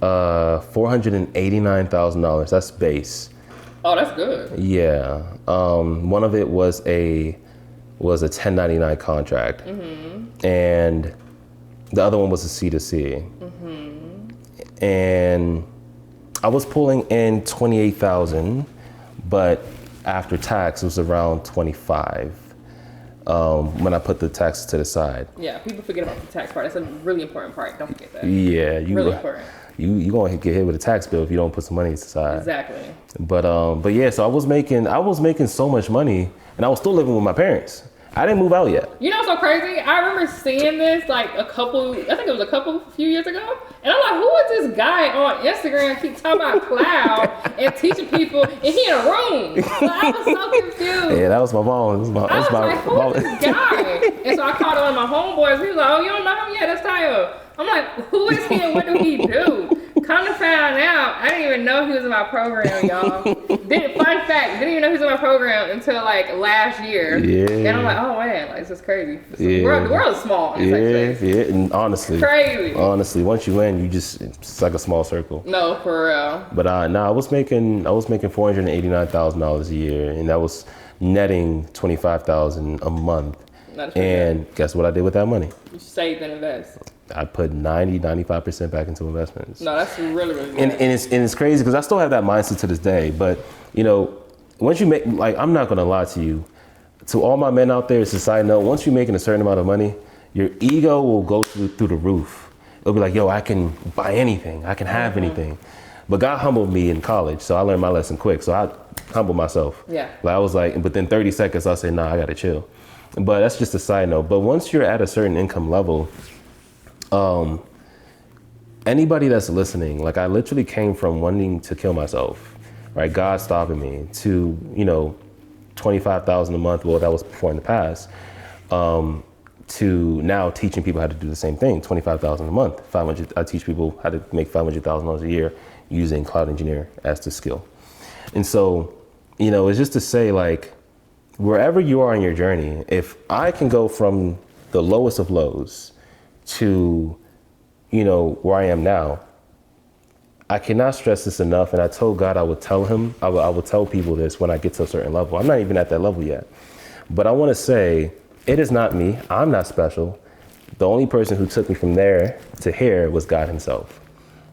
$489,000. That's base. Oh, that's good. Yeah. One of it was a 1099 contract. And the other one was a C2C. And I was pulling in 28,000, but after tax it was around 25 when I put the tax to the side. Yeah, people forget about the tax part. That's a really important part. Don't forget that. Yeah, really important. You gonna get hit with a tax bill if you don't put some money to the side. Exactly. But yeah, so I was making so much money, and I was still living with my parents. I didn't move out yet. You know what's so crazy? I remember seeing this like few years ago. And I'm like, who is this guy on Instagram keep talking about cloud and teaching people, and he in a room? So I was so confused. Yeah, that was my mom. I was like, who is this guy? And so I called one of my homeboys. He was like, oh, you don't know him? Yeah, that's Tayo. I'm like, who is he and what do he do? Come to find out, I didn't even know he was in my program, y'all. Fun fact, didn't even know he was in my program until like last year. Yeah. And I'm like, oh man, like, this is crazy. The world is small. Yeah. And honestly, crazy. Honestly, once you win, it's like a small circle. No, for real. But I was making $489,000 a year, and that was netting $25,000 a month. And guess what I did with that money? You saved and invest. I put 95% back into investments. No, that's really good. And it's crazy because I still have that mindset to this day. But, once you make, like, I'm not going to lie to you. To all my men out there, it's a side note. Once you're making a certain amount of money, your ego will go through the roof. It'll be like, yo, I can buy anything. I can have anything. But God humbled me in college, so I learned my lesson quick. So I humbled myself. Yeah. Like, I was like, within 30 seconds, I said, nah, I got to chill. But that's just a side note. But once you're at a certain income level, anybody that's listening, like, I literally came from wanting to kill myself, right? God stopping me to, $25,000 a month. Well, that was before in the past, to now teaching people how to do the same thing. $25,000 a month, I teach people how to make $500,000 a year using cloud engineer as the skill. And so, it's just to say, like, wherever you are in your journey, if I can go from the lowest of lows to, where I am now, I cannot stress this enough. And I told God I would tell him, I would tell people this when I get to a certain level. I'm not even at that level yet. But I want to say, it is not me. I'm not special. The only person who took me from there to here was God himself.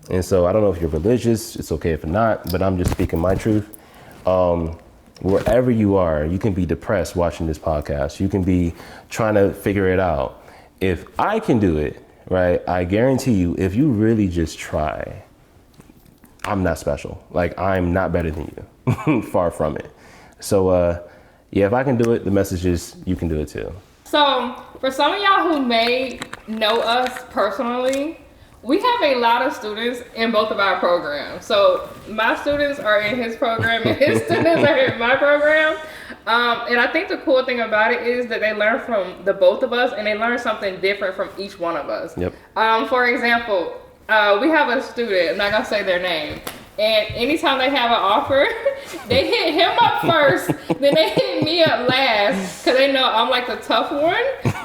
And so I don't know if you're religious, it's okay if not, but I'm just speaking my truth. Wherever you are, you can be depressed watching this podcast. You can be trying to figure it out. If I can do it, right, I guarantee you, if you really just try, I'm not special. Like, I'm not better than you. Far from it. So, if I can do it, the message is you can do it too. So, for some of y'all who may know us personally, we have a lot of students in both of our programs. So my students are in his program and his students are in my program. And I think the cool thing about it is that they learn from the both of us and they learn something different from each one of us. Yep. For example, we have a student, I'm not gonna say their name, and anytime they have an offer, they hit him up first, then they hit me up last, because they know I'm like the tough one.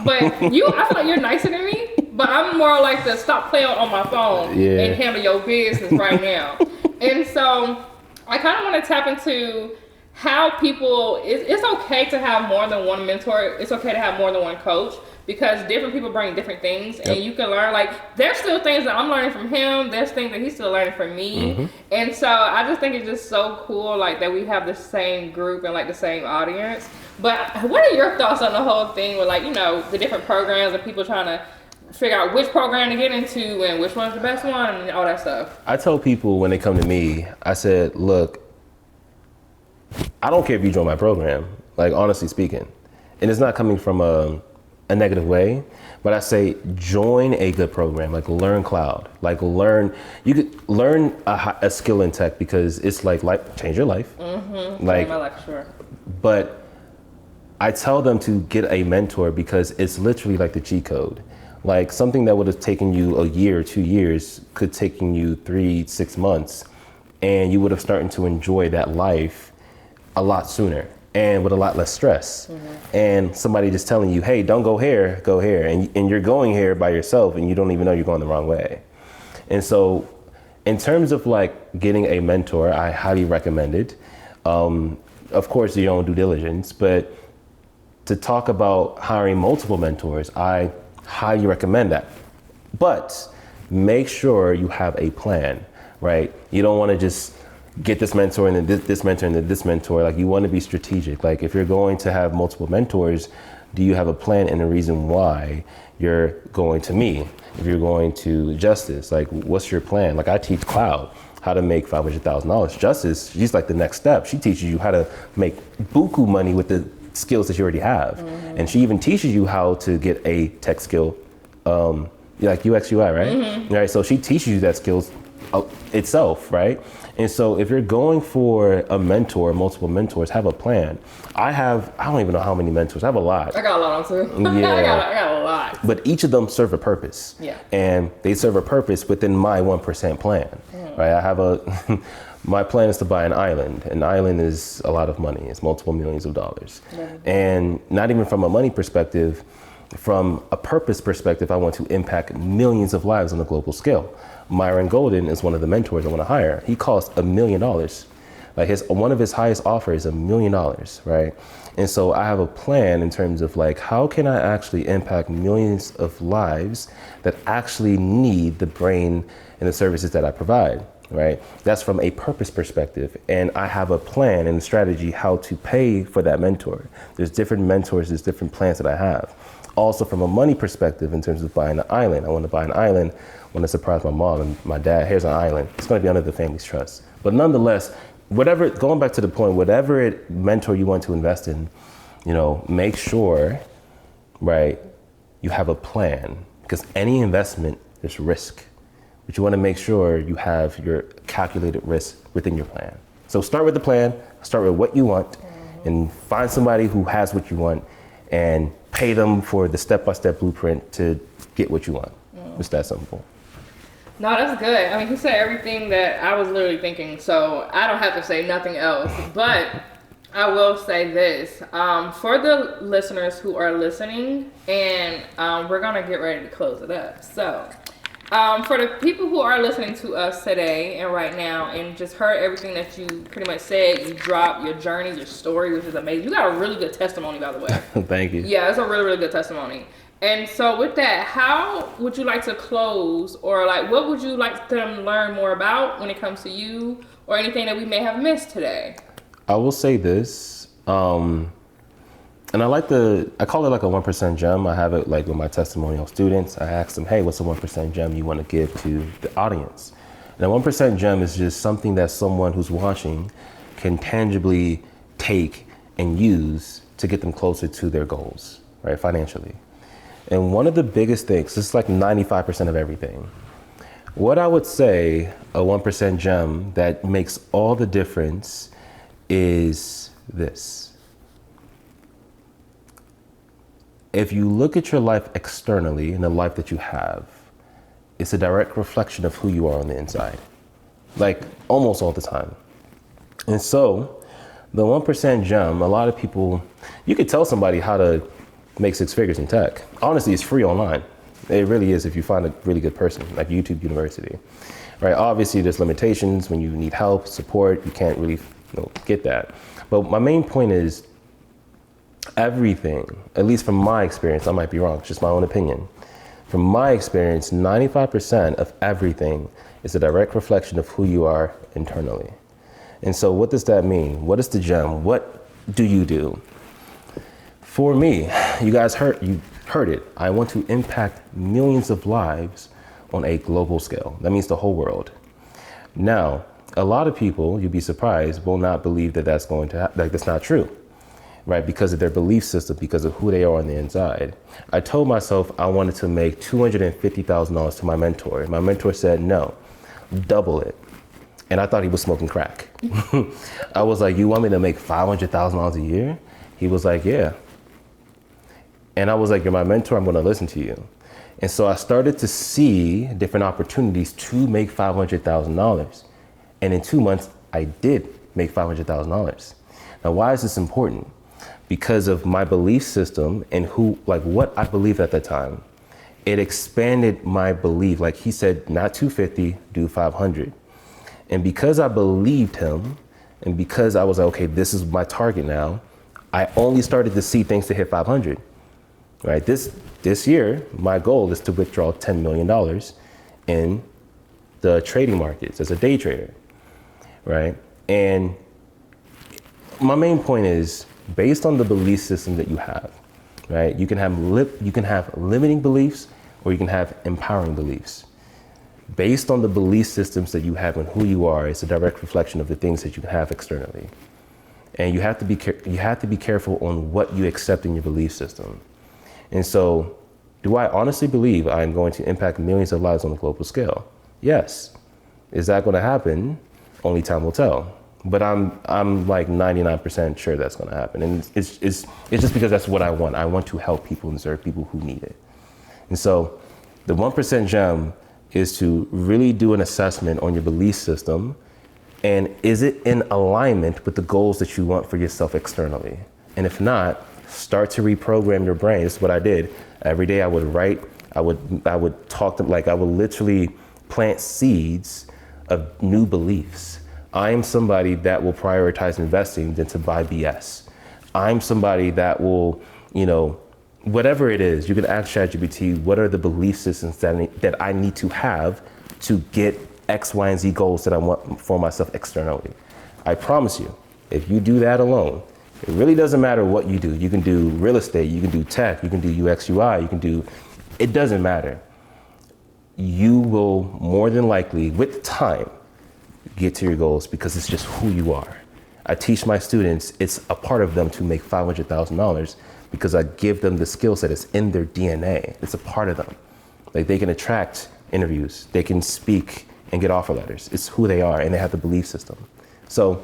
But I feel like you're nicer than me, but I'm more like the stop playing on my phone and handle your business right now. And so I kind of want to tap into how people, it's okay to have more than one mentor. It's okay to have more than one coach, because different people bring different things, and you can learn. Like, there's still things that I'm learning from him. There's things that he's still learning from me. And so I just think it's just so cool, like, that we have the same group and like the same audience. But what are your thoughts on the whole thing with, like, the different programs and people trying to figure out which program to get into and which one's the best one and all that stuff? I tell people when they come to me, I said, look, I don't care if you join my program, like, honestly speaking. And it's not coming from a negative way, but I say join a good program, like learn cloud, like you could learn a skill in tech, because it's like change your life. Like, my life, sure. But I tell them to get a mentor, because it's literally like the cheat code. Like, something that would have taken you a year or 2 years could taken you 3-6 months, and you would have started to enjoy that life a lot sooner and with a lot less stress. And somebody just telling you, hey, don't go here, go here. And you're going here by yourself and you don't even know you're going the wrong way. And so in terms of like getting a mentor, I highly recommend it. Of course, your own due diligence, but to talk about hiring multiple mentors, I highly recommend that. But make sure you have a plan, right? You don't want to just get this mentor and then this mentor and then this mentor. Like, you want to be strategic. Like, if you're going to have multiple mentors, do you have a plan and a reason why you're going to me? If you're going to Justice, like, what's your plan? Like, I teach cloud, how to make $500,000. Justice, she's like the next step. She teaches you how to make buku money with the skills that you already have. And she even teaches you how to get a tech skill, like UX UI, right? Right. So she teaches you that skills itself, right? And so if you're going for a mentor, multiple mentors, have a plan. I don't even know how many mentors. I have a lot. I got a lot on too. Yeah. I got a lot. But each of them serve a purpose. Yeah. And they serve a purpose within my 1% plan, right? I have my plan is to buy an island. An island is a lot of money. It's multiple millions of dollars. And not even from a money perspective, from a purpose perspective, I want to impact millions of lives on a global scale. Myron Golden is one of the mentors I want to hire. He costs $1 million. Like one of his highest offers is $1 million, right? And so I have a plan in terms of like, how can I actually impact millions of lives that actually need the brain and the services that I provide, right? That's from a purpose perspective. And I have a plan and a strategy how to pay for that mentor. There's different mentors, there's different plans that I have. Also from a money perspective, in terms of buying an island, I want to buy an island. I want to surprise my mom and my dad. Here's an island. It's going to be under the family's trust. But nonetheless, going back to the point, whatever mentor you want to invest in, make sure, right, you have a plan, because any investment, there's risk. But you want to make sure you have your calculated risk within your plan. So start with the plan, start with what you want, and find somebody who has what you want and pay them for the step-by-step blueprint to get what you want. It's that simple. No, that's good. I mean, he said everything that I was literally thinking, so I don't have to say nothing else. But I will say this, for the listeners who are listening, and we're going to get ready to close it up. So for the people who are listening to us today and right now and just heard everything that you pretty much said, you dropped your journey, your story, which is amazing. You got a really good testimony, by the way. Thank you. Yeah, it's a really, really good testimony. And so with that, how would you like to close, or like what would you like them to learn more about when it comes to you, or anything that we may have missed today? I will say this, and I call it like a 1% gem. I have it like with my testimonial students. I ask them, hey, what's a 1% gem you want to give to the audience? And a 1% gem is just something that someone who's watching can tangibly take and use to get them closer to their goals, right, financially. And one of the biggest things, this is like 95% of everything. What I would say, a 1% gem that makes all the difference is this. If you look at your life externally and the life that you have, it's a direct reflection of who you are on the inside, like almost all the time. And so the 1% gem, a lot of people, you could tell somebody how to make 6 figures in tech. Honestly, it's free online. It really is if you find a really good person, like YouTube University, right? Obviously, there's limitations when you need help, support, you can't really get that. But my main point is everything, at least from my experience, I might be wrong, it's just my own opinion. From my experience, 95% of everything is a direct reflection of who you are internally. And so what does that mean? What is the gem? What do you do? For me, you heard it. I want to impact millions of lives on a global scale. That means the whole world. Now, a lot of people, you'd be surprised, will not believe that that's going to happen. Like, that's not true, right? Because of their belief system, because of who they are on the inside. I told myself I wanted to make $250,000 to my mentor. My mentor said, no, double it. And I thought he was smoking crack. I was like, you want me to make $500,000 a year? He was like, yeah. And I was like, you're my mentor, I'm going to listen to you. And so I started to see different opportunities to make $500,000. And in 2 months, I did make $500,000. Now, why is this important? Because of my belief system and what I believed at the time. It expanded my belief. Like he said, not 250, do 500. And because I believed him, and because I was like, okay, this is my target now, I only started to see things to hit 500. Right? This year, my goal is to withdraw $10 million in the trading markets as a day trader, right? And my main point is, based on the belief system that you have, right? You can have limiting beliefs, or you can have empowering beliefs. Based on the belief systems that you have and who you are, it's a direct reflection of the things that you have externally. And you have to be careful on what you accept in your belief system. And so, do I honestly believe I'm going to impact millions of lives on a global scale? Yes. Is that going to happen? Only time will tell. But I'm like 99% sure that's going to happen. And it's just because that's what I want. I want to help people and serve people who need it. And so the 1% gem is to really do an assessment on your belief system. And is it in alignment with the goals that you want for yourself externally? And if not, start to reprogram your brain. This is what I did. Every day I would write, I would talk to, like I would literally plant seeds of new beliefs. I'm somebody that will prioritize investing than to buy BS. I'm somebody that will, whatever it is, you can ask ChatGPT, what are the belief systems that I need to have to get X, Y, and Z goals that I want for myself externally. I promise you, if you do that alone, it really doesn't matter what you do. You can do real estate, you can do tech, you can do UX, UI, it doesn't matter. You will more than likely, with time, get to your goals because it's just who you are. I teach my students, it's a part of them to make $500,000 because I give them the skill set. It's in their DNA. It's a part of them. Like they can attract interviews, they can speak and get offer letters. It's who they are and they have the belief system. So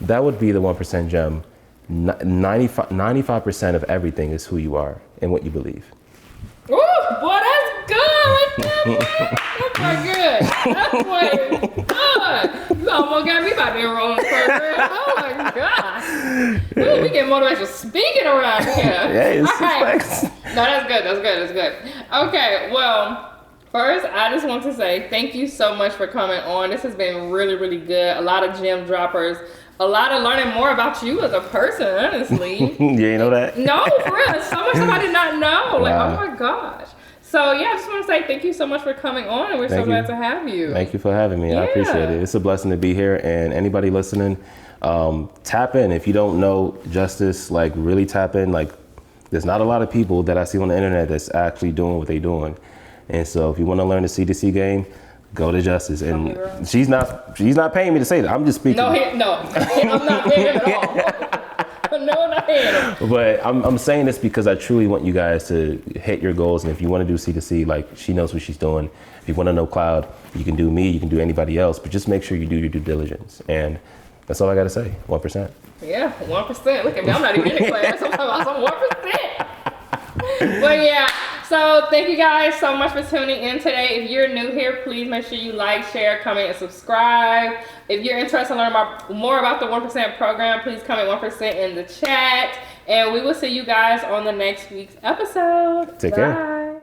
that would be the 1% gem. 95% of everything is who you are and what you believe. Ooh, boy, that's good. That's quite good. That's quite good. You almost got me about to enroll in the program. Oh my God. Ooh, we get motivational speaking around here. Yeah, it's right. No, that's good. That's good. Okay, well, first, I just want to say thank you so much for coming on. This has been really, really good. A lot of gem droppers. A lot of learning more about you as a person, honestly. You ain't know that? No, for real. So much stuff I did not know. Like, oh my gosh. So yeah, I just want to say thank you so much for coming on, and we're so glad to have you. Thank you for having me. I appreciate it. It's a blessing to be here, and anybody listening, tap in. If you don't know Justice, like really tap in. Like, there's not a lot of people that I see on the internet that's actually doing what they're doing. And so if you want to learn the C2C game, go to Justice. And she's not paying me to say that. I'm just speaking. No, I'm not paying him at all. No, I'm not paying him. But I'm saying this because I truly want you guys to hit your goals. And if you want to do C2C, like she knows what she's doing. If you want to know cloud, you can do me, you can do anybody else, but just make sure you do your due diligence. And that's all I got to say, 1%. Yeah, 1%. Look at me, I'm not even in class. I'm talking about some 1%. But yeah. So thank you guys so much for tuning in today. If you're new here, please make sure you like, share, comment, and subscribe. If you're interested in learning more about the 1% program, please comment 1% in the chat. And we will see you guys on the next week's episode. Take care.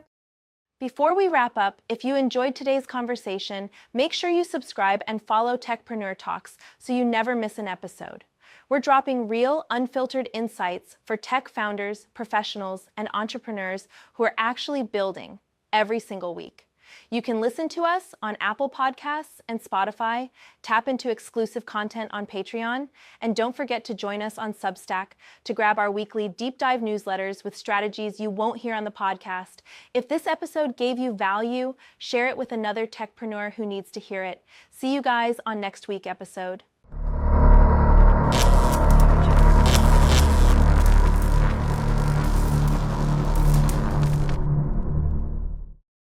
Before we wrap up, if you enjoyed today's conversation, make sure you subscribe and follow Techpreneur Talks so you never miss an episode. We're dropping real, unfiltered insights for tech founders, professionals, and entrepreneurs who are actually building every single week. You can listen to us on Apple Podcasts and Spotify, tap into exclusive content on Patreon, and don't forget to join us on Substack to grab our weekly deep dive newsletters with strategies you won't hear on the podcast. If this episode gave you value, share it with another techpreneur who needs to hear it. See you guys on next week's episode.